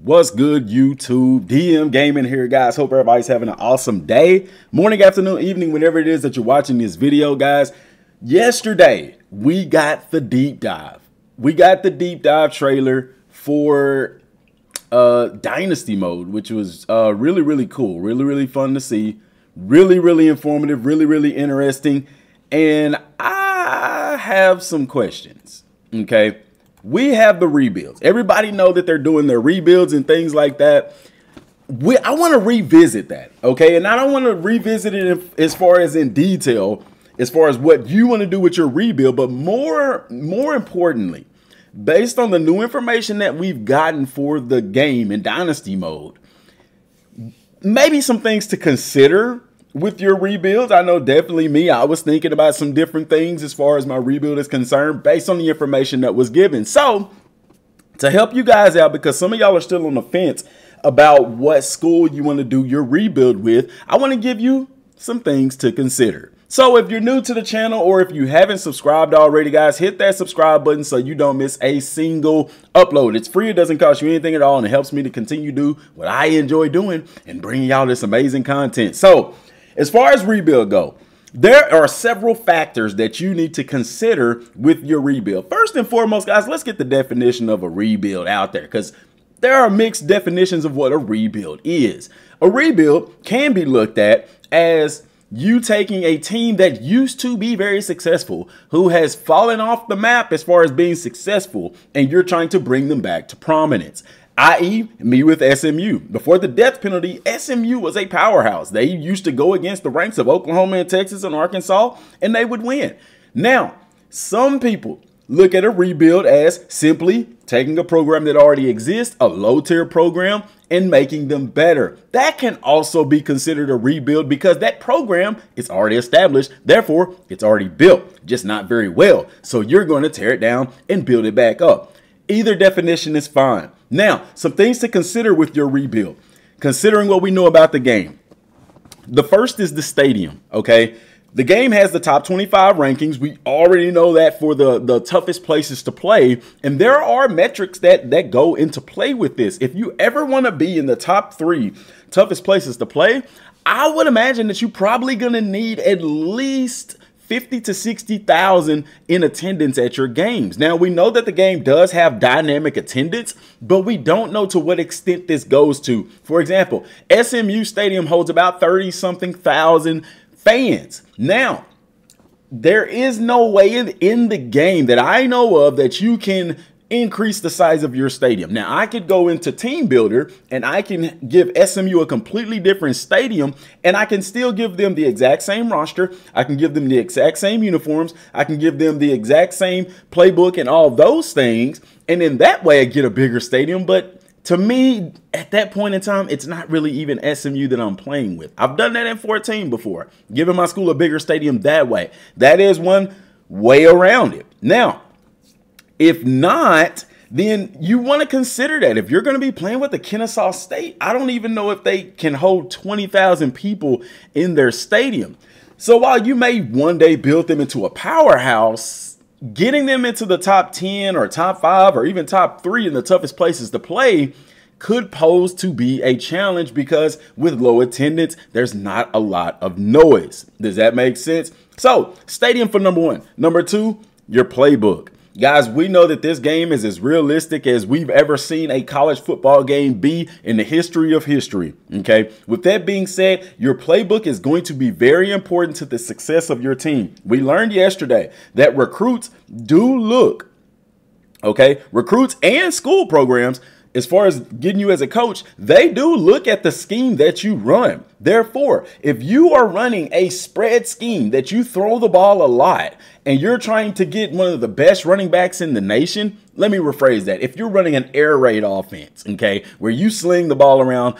What's good, YouTube? DM Gaming here, guys. Hope everybody's having an awesome day, morning, afternoon, evening, whenever it is that you're watching this video, guys. Yesterday, we got the deep dive. We got the deep dive trailer for Dynasty mode, which was really cool, really fun to see, really informative, really interesting. And I have some questions. Okay. We have the rebuilds. Everybody know that they're doing their rebuilds and things like that. I want to revisit that, okay? And I don't want to revisit it as far as in detail, as far as what you want to do with your rebuild, but more importantly, based on the new information that we've gotten for the game in Dynasty mode, maybe some things to consider with your rebuilds. I know definitely me, I was thinking about some different things as far as my rebuild is concerned based on the information that was given. So to help you guys out, because some of y'all are still on the fence about what school you want to do your rebuild with, I want to give you some things to consider. So if you're new to the channel or if you haven't subscribed already, guys, hit that subscribe button so you don't miss a single upload. It's free. It doesn't cost you anything at all. And it helps me to continue to do what I enjoy doing and bringing y'all this amazing content. So as far as rebuild go, there are several factors that you need to consider with your rebuild. First and foremost, guys, let's get the definition of a rebuild out there, because there are mixed definitions of what a rebuild is. A rebuild can be looked at as you taking a team that used to be very successful, who has fallen off the map as far as being successful, and you're trying to bring them back to prominence. I.e. me with SMU. Before the death penalty, SMU was a powerhouse. They used to go against the ranks of Oklahoma and Texas and Arkansas, and they would win. Now, some people look at a rebuild as simply taking a program that already exists, a low-tier program, and making them better. That can also be considered a rebuild because that program is already established. Therefore, it's already built, just not very well. So you're going to tear it down and build it back up. Either definition is fine. Now, some things to consider with your rebuild, considering what we know about the game. The first is the stadium, okay? The game has the top 25 rankings. We already know that for the toughest places to play. And there are metrics that go into play with this. If you ever want to be in the top 3 toughest places to play, I would imagine that you're probably going to need at least 50 to 60,000 in attendance at your games. Now, we know that the game does have dynamic attendance, but we don't know to what extent this goes to. For example, SMU Stadium holds about 30-something thousand fans. Now, there is no way in the game that I know of that you can increase the size of your stadium. Now, I could go into Team Builder and I can give SMU a completely different stadium, and I can still give them the exact same roster. I can give them the exact same uniforms. I can give them the exact same playbook and all those things. And in that way, I get a bigger stadium. But to me, at that point in time, it's not really even SMU that I'm playing with. I've done that in 14 before, giving my school a bigger stadium that way. That is one way around it. Now, if not, then you want to consider that. If you're going to be playing with the Kennesaw State, I don't even know if they can hold 20,000 people in their stadium. So while you may one day build them into a powerhouse, getting them into the top 10 or top 5 or even top 3 in the toughest places to play could pose to be a challenge, because with low attendance, there's not a lot of noise. Does that make sense? So stadium for number 1. Number 2, your playbook. Guys, we know that this game is as realistic as we've ever seen a college football game be in the history of history, okay? With that being said, your playbook is going to be very important to the success of your team. We learned yesterday that recruits do look, okay? Recruits and school programs, as far as getting you as a coach, they do look at the scheme that you run. Therefore, if you are running a spread scheme that you throw the ball a lot and you're trying to get one of the best running backs in the nation, let me rephrase that. If you're running an air raid offense, okay, where you sling the ball around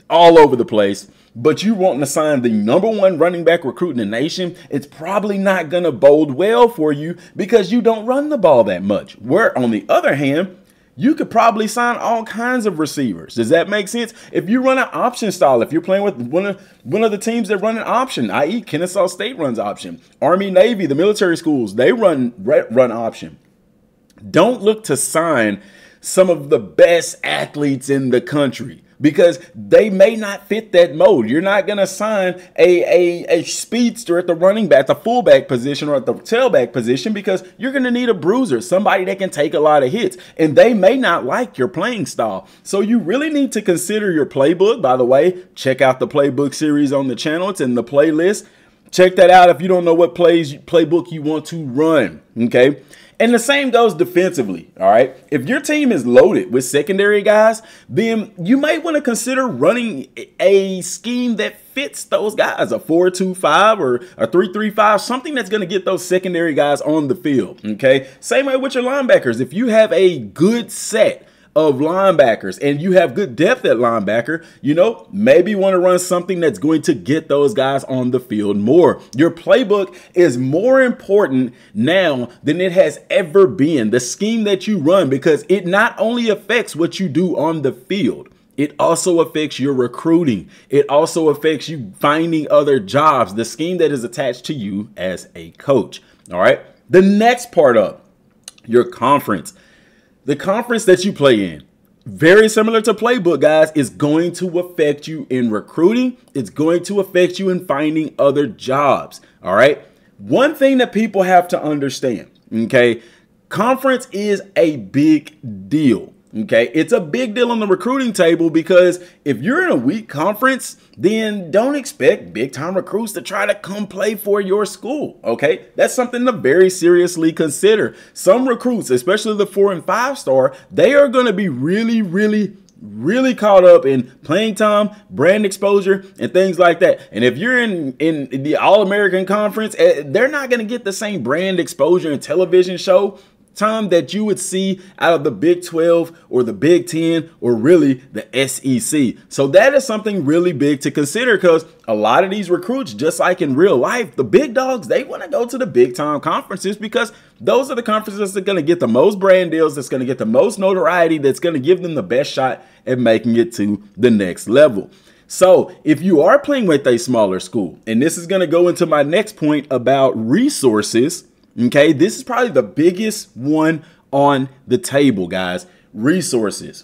all over the place, but you want to sign the #1 running back recruit in the nation, it's probably not going to bode well for you because you don't run the ball that much. Where, on the other hand, you could probably sign all kinds of receivers. Does that make sense? If you run an option style, if you're playing with one of the teams that run an option, i.e. Kennesaw State runs option, Army, Navy, the military schools, they run option. Don't look to sign some of the best athletes in the country, because they may not fit that mold. You're not going to sign a speedster at the running back, the fullback position, or at the tailback position, because you're going to need a bruiser, somebody that can take a lot of hits, and they may not like your playing style. So you really need to consider your playbook. By the way, check out the playbook series on the channel. It's in the playlist. Check that out if you don't know what playbook you want to run, okay? And the same goes defensively, all right? If your team is loaded with secondary guys, then you might want to consider running a scheme that fits those guys, a 4-2-5 or a 3-3-5, something that's going to get those secondary guys on the field, okay? Same way with your linebackers. If you have a good set of linebackers and you have good depth at linebacker, you know, maybe you want to run something that's going to get those guys on the field more. Your playbook is more important now than it has ever been, the scheme that you run, because it not only affects what you do on the field, it also affects your recruiting. It also affects you finding other jobs, the scheme that is attached to you as a coach. All right. The next part of your conference. The conference that you play in, very similar to playbook, guys, is going to affect you in recruiting. It's going to affect you in finding other jobs. All right. One thing that people have to understand, okay, conference is a big deal. Okay, it's a big deal on the recruiting table, because if you're in a weak conference, then don't expect big time recruits to try to come play for your school. Okay, that's something to very seriously consider. Some recruits, especially the 4- and 5-star, they are going to be really caught up in playing time, brand exposure, and things like that. And if you're in the All-American Conference, they're not going to get the same brand exposure and television show time that you would see out of the Big 12 or the Big 10 or really the SEC. So that is something really big to consider, because a lot of these recruits, just like in real life, the big dogs, they want to go to the big time conferences, because those are the conferences that are going to get the most brand deals, that's going to get the most notoriety, that's going to give them the best shot at making it to the next level. So if you are playing with a smaller school, and this is going to go into my next point about resources, okay, this is probably the biggest one on the table, guys. Resources.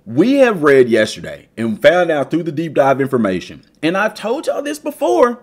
We have read yesterday and found out through the deep dive information, and I've told y'all this before.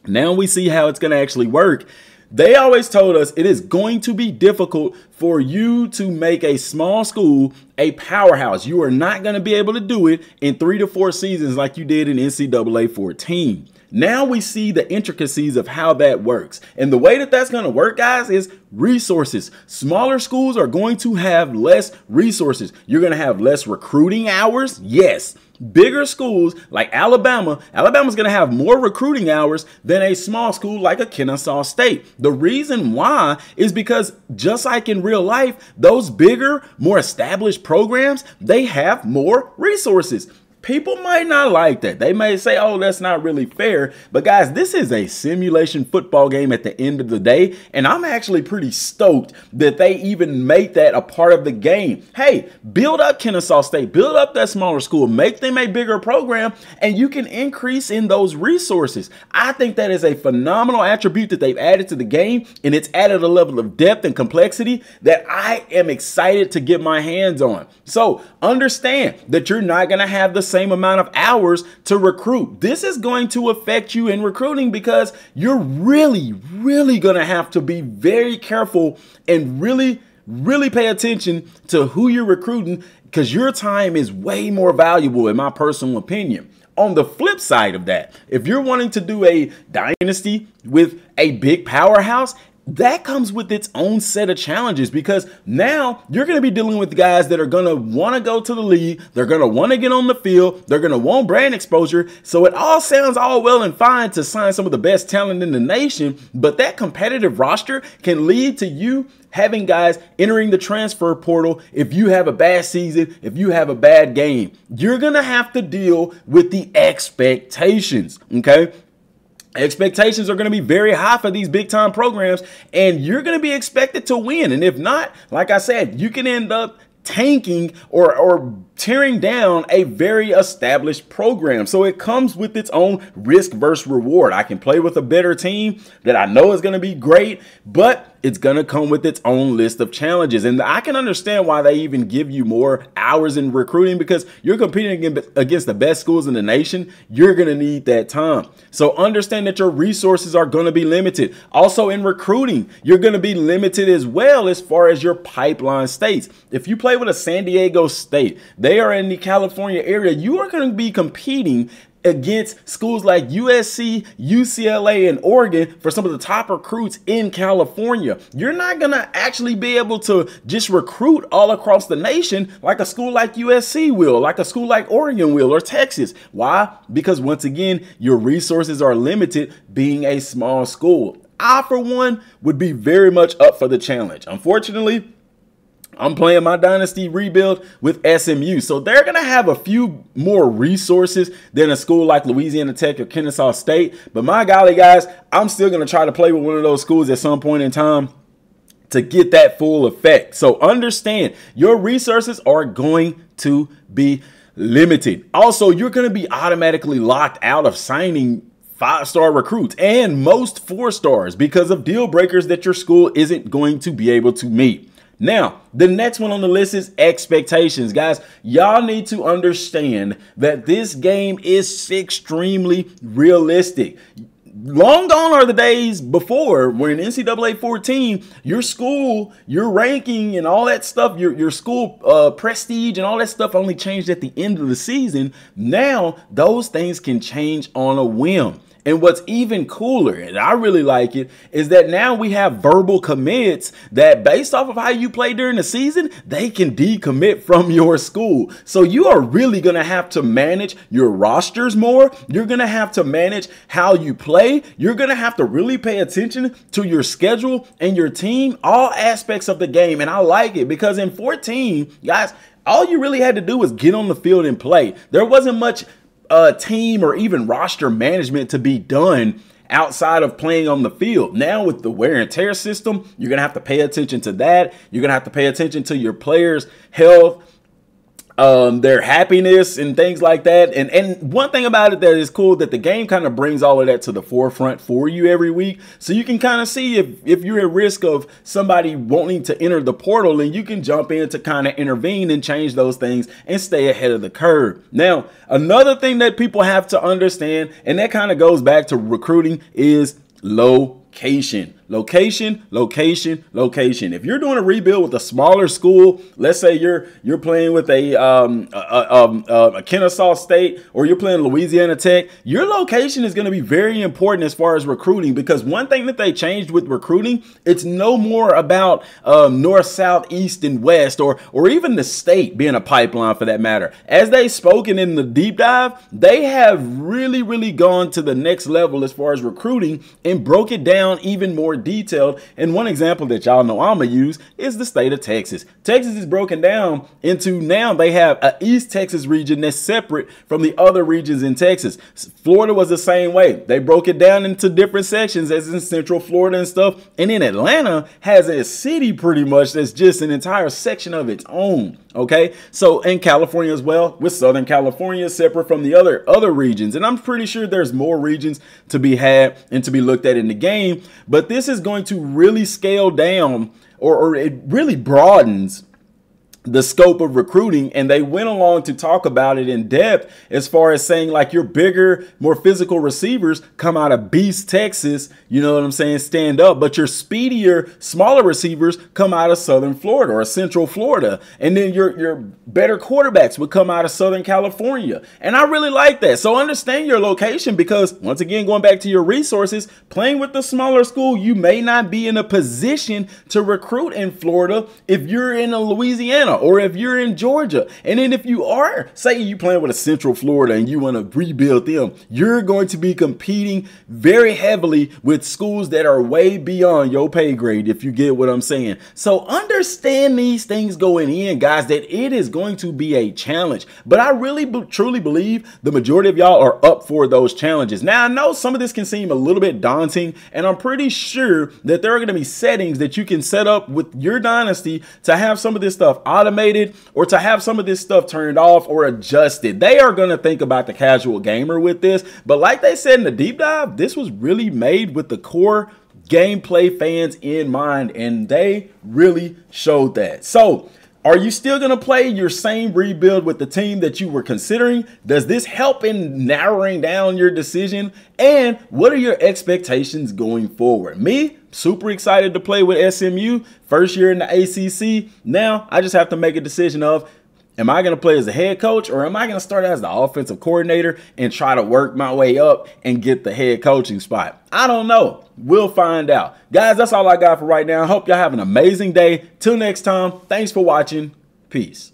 Now we see how it's going to actually work. They always told us it is going to be difficult for you to make a small school a powerhouse. You are not going to be able to do it in 3 to 4 seasons like you did in NCAA 14. Now we see the intricacies of how that works. And the way that that's going to work, guys, is resources. Smaller schools are going to have less resources. You're going to have less recruiting hours. Yes. Bigger schools like Alabama's going to have more recruiting hours than a small school like a Kennesaw State. The reason why is because, just like in real life, those bigger, more established programs, they have more resources. People might not like that. They may say, oh, that's not really fair. But guys, this is a simulation football game at the end of the day. And I'm actually pretty stoked that they even make that a part of the game. Hey, build up Kennesaw State, build up that smaller school, make them a bigger program, and you can increase in those resources. I think that is a phenomenal attribute that they've added to the game, and it's added a level of depth and complexity that I am excited to get my hands on. So understand that you're not going to have the same amount of hours to recruit. This is going to affect you in recruiting, because you're really going to have to be very careful and really pay attention to who you're recruiting, because your time is way more valuable, in my personal opinion. On the flip side of that, if you're wanting to do a dynasty with a big powerhouse, that comes with its own set of challenges, because now you're going to be dealing with guys that are going to want to go to the league. They're going to want to get on the field. They're going to want brand exposure. So it all sounds all well and fine to sign some of the best talent in the nation, but that competitive roster can lead to you having guys entering the transfer portal. If you have a bad season, if you have a bad game, you're going to have to deal with the expectations, okay? Expectations are going to be very high for these big time programs, and you're going to be expected to win. And if not, like I said, you can end up tanking or tearing down a very established program. So it comes with its own risk versus reward. I can play with a better team that I know is going to be great, but it's going to come with its own list of challenges. And I can understand why they even give you more hours in recruiting, because you're competing against the best schools in the nation. You're going to need that time. So understand that your resources are going to be limited. Also in recruiting, you're going to be limited as well as far as your pipeline states. If you play with a San Diego State, they are in the California area, you are going to be competing against schools like USC, UCLA, and Oregon for some of the top recruits in California. You're not going to actually be able to just recruit all across the nation like a school like USC will, like a school like Oregon will, or Texas. Why? Because once again, your resources are limited being a small school. I, for one, would be very much up for the challenge. Unfortunately, I'm playing my dynasty rebuild with SMU. So they're going to have a few more resources than a school like Louisiana Tech or Kennesaw State. But my golly, guys, I'm still going to try to play with one of those schools at some point in time to get that full effect. So understand, your resources are going to be limited. Also, you're going to be automatically locked out of signing 5-star recruits and most 4-stars because of deal breakers that your school isn't going to be able to meet. Now, the next one on the list is expectations. Guys, y'all need to understand that this game is extremely realistic. Long gone are the days before when NCAA 14, your school, your ranking and all that stuff, your school prestige and all that stuff only changed at the end of the season. Now, those things can change on a whim. And what's even cooler, and I really like it, is that now we have verbal commits that based off of how you play during the season, they can decommit from your school. So you are really going to have to manage your rosters more. You're going to have to manage how you play. You're going to have to really pay attention to your schedule and your team, all aspects of the game. And I like it because in 14, guys, all you really had to do was get on the field and play. There wasn't much team or even roster management to be done outside of playing on the field. Now with the wear and tear system, you're going to have to pay attention to that. You're going to have to pay attention to your players' health, their happiness and things like that. And one thing about it that is cool, that the game kind of brings all of that to the forefront for you every week. So you can kind of see if you're at risk of somebody wanting to enter the portal, and you can jump in to kind of intervene and change those things and stay ahead of the curve. Now, another thing that people have to understand, and that kind of goes back to recruiting, is location. Location, location, location. If you're doing a rebuild with a smaller school, let's say you're playing with a Kennesaw State, or you're playing Louisiana Tech, your location is going to be very important as far as recruiting, because one thing that they changed with recruiting, it's no more about north, south, east, and west, or even the state being a pipeline for that matter. As they've spoken in the deep dive, they have really gone to the next level as far as recruiting and broke it down even more detailed. And one example that y'all know I'm gonna use is the state of Texas. Texas is broken down into, now they have an East Texas region that's separate from the other regions in Texas. Florida was the same way. They broke it down into different sections, as in Central Florida and stuff. And then Atlanta has a city pretty much that's just an entire section of its own. Okay, so in California as well, with Southern California separate from the other regions. And I'm pretty sure there's more regions to be had and to be looked at in the game. But this is going to really scale down, or it really broadens the scope of recruiting. And they went along to talk about it in depth as far as saying, like, your bigger, more physical receivers come out of Beast, Texas, you know what I'm saying, stand up, but your speedier, smaller receivers come out of Southern Florida or Central Florida. And then your better quarterbacks would come out of Southern California. And I really like that. So understand your location, because once again, going back to your resources, playing with the smaller school, you may not be in a position to recruit in Florida if you're in a Louisiana, or if you're in Georgia. And then if you are, say you playing with a Central Florida and you want to rebuild them, you're going to be competing very heavily with schools that are way beyond your pay grade, if you get what I'm saying. So understand these things going in, guys, that it is going to be a challenge. But I really truly believe the majority of y'all are up for those challenges. Now, I know some of this can seem a little bit daunting, and I'm pretty sure that there are going to be settings that you can set up with your dynasty to have some of this stuff automated, or to have some of this stuff turned off or adjusted. They are going to think about the casual gamer with this. But like they said in the deep dive, this was really made with the core gameplay fans in mind, and they really showed that. So, are you still going to play your same rebuild with the team that you were considering? Does this help in narrowing down your decision? And what are your expectations going forward? Me, super excited to play with SMU. First year in the ACC. Now, I just have to make a decision of, am I going to play as a head coach, or am I going to start as the offensive coordinator and try to work my way up and get the head coaching spot? I don't know. We'll find out. Guys, that's all I got for right now. I hope y'all have an amazing day. Till next time, thanks for watching. Peace.